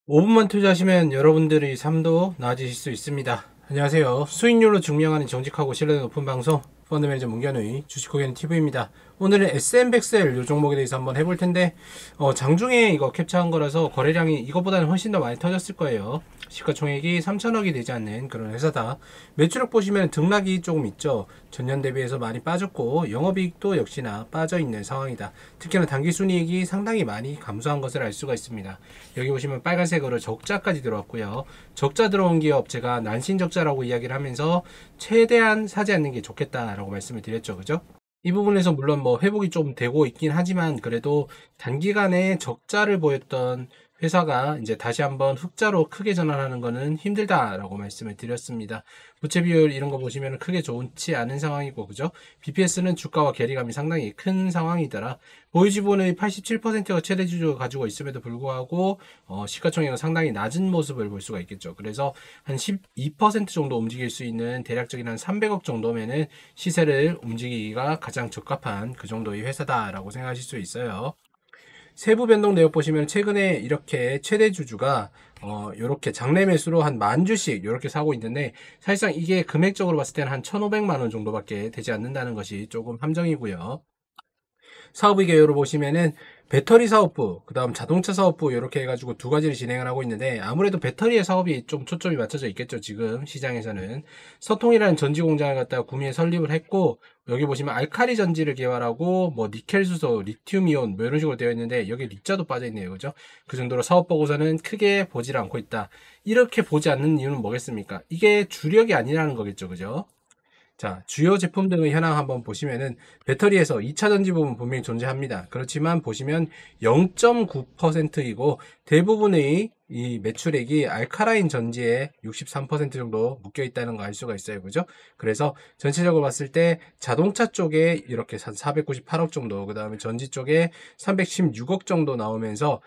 5분만 투자하시면 여러분들의 삶도 나아지실 수 있습니다. 안녕하세요. 수익률로 증명하는 정직하고 신뢰도 높은 방송 펀드매니저 문견의 주식고객님 TV입니다. 오늘은 SM백셀 요 종목에 대해서 한번 해볼 텐데 장중에 이거 캡처한 거라서 거래량이 이거보다는 훨씬 더 많이 터졌을 거예요. 시가총액이 3천억이 되지 않는 그런 회사다. 매출액 보시면 등락이 조금 있죠. 전년 대비해서 많이 빠졌고 영업이익도 역시나 빠져있는 상황이다. 특히나 당기순이익이 상당히 많이 감소한 것을 알 수가 있습니다. 여기 보시면 빨간색으로 적자까지 들어왔고요. 적자 들어온 기업 제가 난신적자라고 이야기를 하면서 최대한 사지 않는 게 좋겠다라고 말씀을 드렸죠. 그죠? 이 부분에서 물론 뭐 회복이 좀 되고 있긴 하지만 그래도 단기간에 적자를 보였던 회사가 이제 다시 한번 흑자로 크게 전환하는 것은 힘들다라고 말씀을 드렸습니다. 부채 비율 이런 거 보시면 크게 좋지 않은 상황이고, 그죠? BPS는 주가와 괴리감이 상당히 큰 상황이더라. 보유지분의 87%가 최대 주주가 가지고 있음에도 불구하고 시가총액은 상당히 낮은 모습을 볼 수가 있겠죠. 그래서 한 12% 정도 움직일 수 있는 대략적인 한 300억 정도면은 시세를 움직이기가 가장 적합한 그 정도의 회사다라고 생각하실 수 있어요. 세부 변동 내역 보시면 최근에 이렇게 최대 주주가 이렇게 장내 매수로 한 10,000주씩 이렇게 사고 있는데, 사실상 이게 금액적으로 봤을 때는 한 1,500만 원 정도밖에 되지 않는다는 것이 조금 함정이고요. 사업의 개요를 보시면은 배터리 사업부, 그 다음 자동차 사업부 이렇게 해가지고 두 가지를 진행을 하고 있는데, 아무래도 배터리의 사업이 좀 초점이 맞춰져 있겠죠. 지금 시장에서는 서통이라는 전지 공장을 갖다가 구미에 설립을 했고, 여기 보시면 알카리 전지를 개발하고 뭐 니켈 수소, 리튬 이온 뭐 이런 식으로 되어 있는데, 여기 리자도 빠져 있네요. 그죠? 그 정도로 사업 보고서는 크게 보질 않고 있다. 이렇게 보지 않는 이유는 뭐겠습니까? 이게 주력이 아니라는 거겠죠. 그죠? 자, 주요 제품 등의 현황 한번 보시면은 배터리에서 2차 전지 부분 분명히 존재합니다. 그렇지만 보시면 0.9%이고 대부분의 이 매출액이 알카라인 전지에 63% 정도 묶여 있다는 거 알 수가 있어요. 그죠? 그래서 전체적으로 봤을 때 자동차 쪽에 이렇게 한 498억 정도, 그 다음에 전지 쪽에 316억 정도 나오면서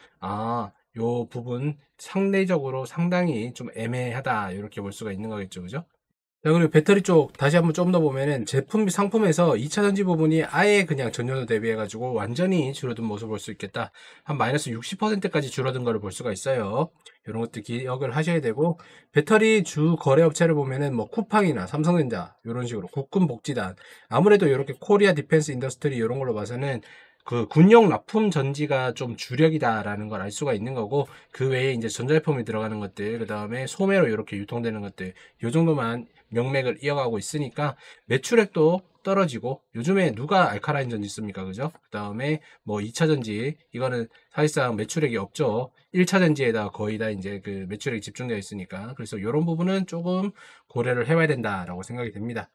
요 부분 상대적으로 상당히 좀 애매하다. 이렇게 볼 수가 있는 거겠죠. 그죠? 자, 그리고 배터리 쪽 다시 한번 좀 더 보면은 제품 상품에서 2차 전지 부분이 아예 그냥 전년도 대비해가지고 완전히 줄어든 모습을 볼 수 있겠다. 한 마이너스 60%까지 줄어든 거를 볼 수가 있어요. 이런 것도 기억을 하셔야 되고, 배터리 주 거래 업체를 보면은 뭐 쿠팡이나 삼성전자 이런 식으로 국군복지단, 아무래도 이렇게 코리아 디펜스 인더스트리 이런 걸로 봐서는 그 군용 납품 전지가 좀 주력이다라는 걸 알 수가 있는 거고, 그 외에 이제 전자제품이 들어가는 것들, 그 다음에 소매로 이렇게 유통되는 것들, 요 정도만 명맥을 이어가고 있으니까 매출액도 떨어지고, 요즘에 누가 알카라인 전지 씁니까? 그죠? 그 다음에 뭐 2차 전지, 이거는 사실상 매출액이 없죠. 1차 전지에다 거의 다 이제 그 매출액이 집중되어 있으니까. 그래서 이런 부분은 조금 고려를 해봐야 된다라고 생각이 됩니다.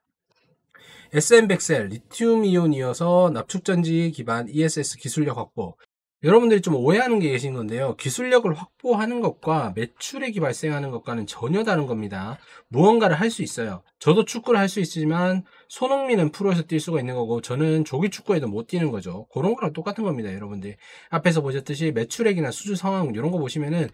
SM백셀 리튬 이온이어서 납축전지 기반 ESS 기술력 확보. 여러분들이 좀 오해하는 게 계신 건데요. 기술력을 확보하는 것과 매출액이 발생하는 것과는 전혀 다른 겁니다. 무언가를 할 수 있어요. 저도 축구를 할 수 있지만 손흥민은 프로에서 뛸 수가 있는 거고, 저는 조기 축구에도 못 뛰는 거죠. 그런 거랑 똑같은 겁니다, 여러분들. 앞에서 보셨듯이 매출액이나 수주 상황 이런 거 보시면은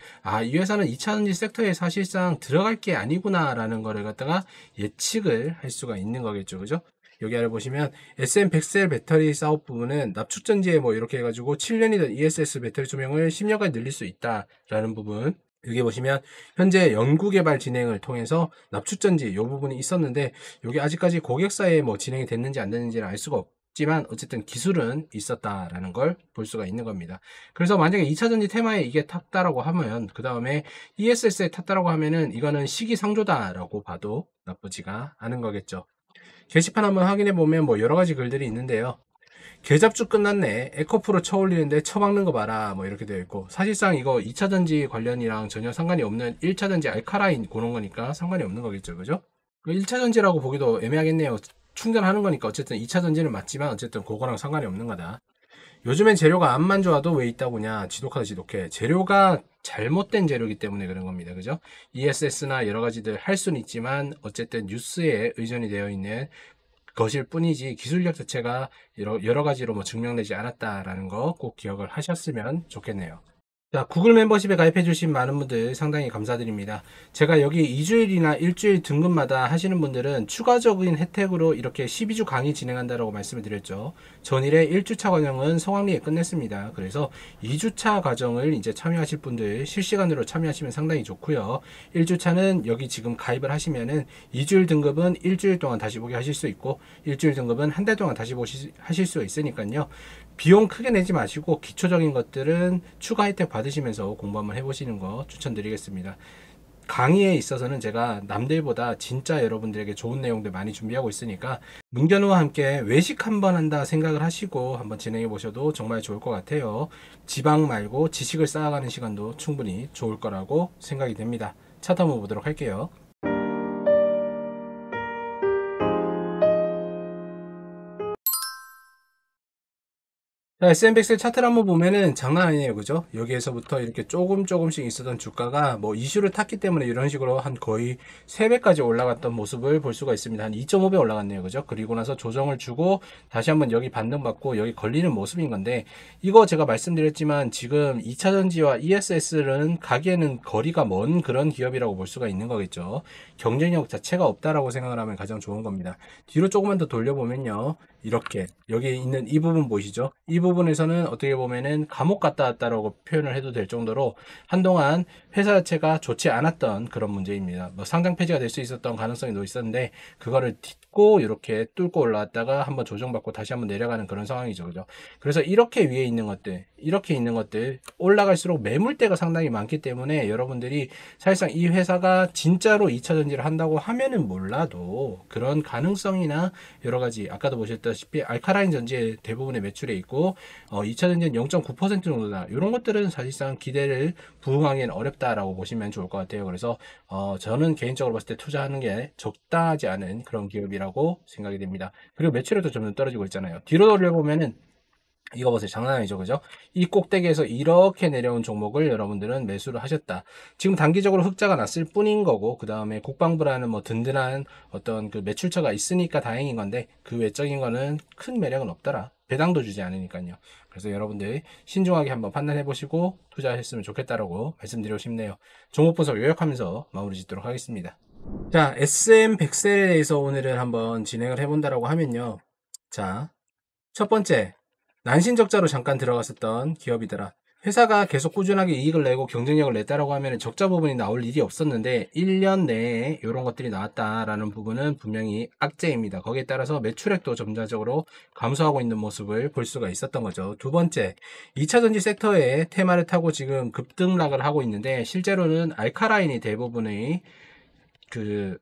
이 회사는 2차전지 섹터에 사실상 들어갈 게 아니구나라는 거를 갖다가 예측을 할 수가 있는 거겠죠, 그죠? 여기 아래 보시면 SM100셀 배터리 사업 부분은 납축전지에 뭐 이렇게 해가지고 7년이던 ESS 배터리 수명을 10년까지 늘릴 수 있다라는 부분. 여기 보시면 현재 연구개발 진행을 통해서 납축전지 이 부분이 있었는데, 여기 아직까지 고객사에 뭐 진행이 됐는지 안 됐는지는 알 수가 없지만 어쨌든 기술은 있었다라는 걸 볼 수가 있는 겁니다. 그래서 만약에 2차전지 테마에 이게 탔다라고 하면, 그 다음에 ESS에 탔다라고 하면은 이거는 시기상조다라고 봐도 나쁘지가 않은 거겠죠. 게시판 한번 확인해 보면 뭐 여러 가지 글들이 있는데요. 계잡주 끝났네. 에코프로 쳐올리는데 쳐박는 거 봐라. 뭐 이렇게 되어 있고, 사실상 이거 2차 전지 관련이랑 전혀 상관이 없는 1차 전지 알카라인 그런 거니까 상관이 없는 거겠죠. 그죠? 1차 전지라고 보기도 애매하겠네요. 충전하는 거니까 어쨌든 2차 전지는 맞지만 어쨌든 그거랑 상관이 없는 거다. 요즘엔 재료가 암만 좋아도 왜 있다고냐. 지독하다 지독해. 재료가 잘못된 재료이기 때문에 그런 겁니다. 그죠? ESS나 여러 가지들 할 수는 있지만 어쨌든 뉴스에 의존이 되어 있는 것일 뿐이지 기술력 자체가 여러 가지로 뭐 증명되지 않았다라는 거 꼭 기억을 하셨으면 좋겠네요. 자, 구글 멤버십에 가입해주신 많은 분들 상당히 감사드립니다. 제가 여기 2주일이나 일주일 등급마다 하시는 분들은 추가적인 혜택으로 이렇게 12주 강의 진행한다라고 말씀을 드렸죠. 전일에 1주차 과정은 성황리에 끝냈습니다. 그래서 2주차 과정을 이제 참여하실 분들 실시간으로 참여하시면 상당히 좋고요. 1주차는 여기 지금 가입을 하시면은 2주일 등급은 일주일 동안 다시 보기 하실 수 있고, 일주일 등급은 한 달 동안 다시 하실 수 있으니까요. 비용 크게 내지 마시고 기초적인 것들은 추가 혜택 받으시면서 공부 한번 해보시는 거 추천드리겠습니다. 강의에 있어서는 제가 남들보다 진짜 여러분들에게 좋은 내용들 많이 준비하고 있으니까 문견우와 함께 외식 한번 한다 생각을 하시고 한번 진행해 보셔도 정말 좋을 것 같아요. 지방 말고 지식을 쌓아가는 시간도 충분히 좋을 거라고 생각이 됩니다. 차트 한번 보도록 할게요. 자, SM백스 차트를 한번 보면은 장난 아니에요. 그죠? 여기에서부터 이렇게 조금씩 있었던 주가가 뭐 이슈를 탔기 때문에 이런 식으로 한 거의 3배까지 올라갔던 모습을 볼 수가 있습니다. 한 2.5배 올라갔네요. 그죠? 그리고 나서 조정을 주고 다시 한번 여기 반등받고 여기 걸리는 모습인 건데, 이거 제가 말씀드렸지만 지금 2차전지와 ESS는 가기에는 거리가 먼 그런 기업이라고 볼 수가 있는 거겠죠. 경쟁력 자체가 없다라고 생각을 하면 가장 좋은 겁니다. 뒤로 조금만 더 돌려보면요. 이렇게 여기 있는 이 부분 보이시죠? 이 부분에서는 어떻게 보면은 감옥 갔다 왔다라고 표현을 해도 될 정도로 한동안 회사 자체가 좋지 않았던 그런 문제입니다. 뭐 상장 폐지가 될 수 있었던 가능성이 있었는데 그거를 딛고 이렇게 뚫고 올라왔다가 한번 조정받고 다시 한번 내려가는 그런 상황이죠. 그죠? 그래서 이렇게 위에 있는 것들, 이렇게 있는 것들 올라갈수록 매물대가 상당히 많기 때문에 여러분들이 사실상 이 회사가 진짜로 2차전지를 한다고 하면은 몰라도 그런 가능성이나 여러 가지 아까도 보셨다시피 알카라인 전지의 대부분의 매출에 있고 2차전지는 0.9% 정도다. 이런 것들은 사실상 기대를 부응하기는 어렵다라고 보시면 좋을 것 같아요. 그래서 저는 개인적으로 봤을 때 투자하는 게 적당하지 않은 그런 기업이라고 생각이 됩니다. 그리고 매출액도 점점 떨어지고 있잖아요. 뒤로 돌려보면은 이거 보세요. 장난 아니죠. 그죠? 이 꼭대기에서 이렇게 내려온 종목을 여러분들은 매수를 하셨다. 지금 단기적으로 흑자가 났을 뿐인 거고, 그 다음에 국방부라는 뭐 든든한 어떤 그 매출처가 있으니까 다행인 건데, 그 외적인 거는 큰 매력은 없더라. 배당도 주지 않으니까요. 그래서 여러분들 신중하게 한번 판단해 보시고 투자했으면 좋겠다라고 말씀드리고 싶네요. 종목 분석 요약하면서 마무리 짓도록 하겠습니다. 자, SM100셀에 대해서 오늘은 한번 진행을 해본다라고 하면요. 자, 첫 번째. 난신적자로 잠깐 들어갔었던 기업이더라. 회사가 계속 꾸준하게 이익을 내고 경쟁력을 냈다라고 하면 적자 부분이 나올 일이 없었는데 1년 내에 이런 것들이 나왔다라는 부분은 분명히 악재입니다. 거기에 따라서 매출액도 점차적으로 감소하고 있는 모습을 볼 수가 있었던 거죠. 두 번째, 2차전지 섹터의 테마를 타고 지금 급등락을 하고 있는데 실제로는 알카라인이 대부분의 그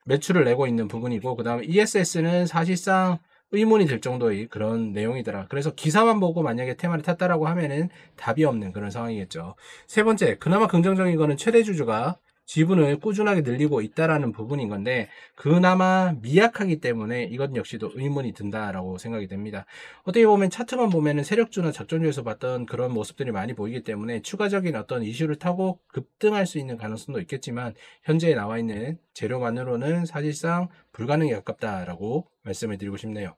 매출을 내고 있는 부분이고, 그 다음에 ESS는 사실상 의문이 들 정도의 그런 내용이더라. 그래서 기사만 보고 만약에 테마를 탔다라고 하면은 답이 없는 그런 상황이겠죠. 세 번째, 그나마 긍정적인 거는 최대 주주가 지분을 꾸준하게 늘리고 있다라는 부분인 건데 그나마 미약하기 때문에 이것 역시도 의문이 든다라고 생각이 됩니다. 어떻게 보면 차트만 보면은 세력주나 작전주에서 봤던 그런 모습들이 많이 보이기 때문에 추가적인 어떤 이슈를 타고 급등할 수 있는 가능성도 있겠지만 현재 나와 있는 재료만으로는 사실상 불가능에 가깝다라고 말씀을 드리고 싶네요.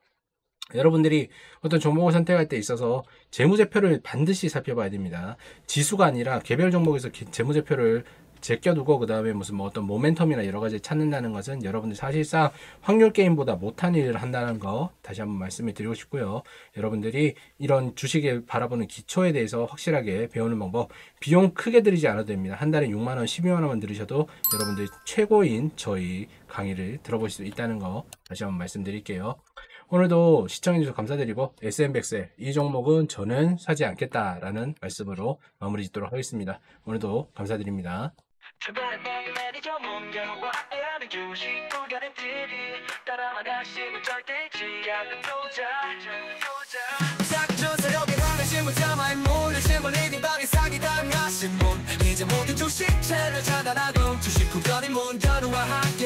여러분들이 어떤 종목을 선택할 때 있어서 재무제표를 반드시 살펴봐야 됩니다. 지수가 아니라 개별 종목에서 재무제표를 제껴두고 그 다음에 무슨 뭐 어떤 모멘텀이나 여러 가지 찾는다는 것은 여러분들 사실상 확률 게임보다 못한 일을 한다는 거 다시 한번 말씀을 드리고 싶고요. 여러분들이 이런 주식을 바라보는 기초에 대해서 확실하게 배우는 방법, 비용 크게 들이지 않아도 됩니다. 한 달에 6만원, 12만원만 들으셔도 여러분들 최고인 저희 강의를 들어볼 수 있다는 거 다시 한번 말씀드릴게요. 오늘도 시청해주셔서 감사드리고 SM백셀 이 종목은 저는 사지 않겠다라는 말씀으로 마무리 짓도록 하겠습니다. 오늘도 감사드립니다. 이제 모든 주식채를 차단하고 주식 구별인 문전우와 함께